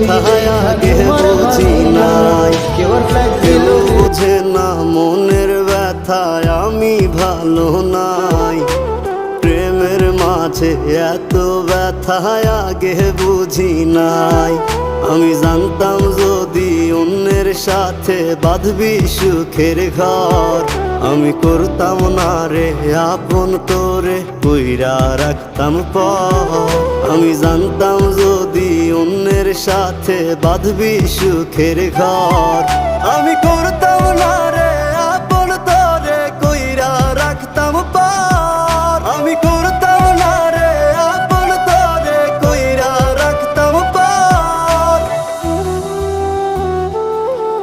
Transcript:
ব্যথায় আগে বুঝি নাই। কেউ বুঝে না মনের ব্যথায় আমি ভালো নাই। প্রেমের মাঝে এত ব্যথায় আগে বুঝি নাই। আমি জানতাম যদি অন্যের সাথে বাঁধবি সুখের ঘর, আমি করতাম না রে আপন তোরে কইরা রাখতাম পর। আমি জানতাম যদি অন্যের সাথে বাঁধবি সুখের ঘর, আমি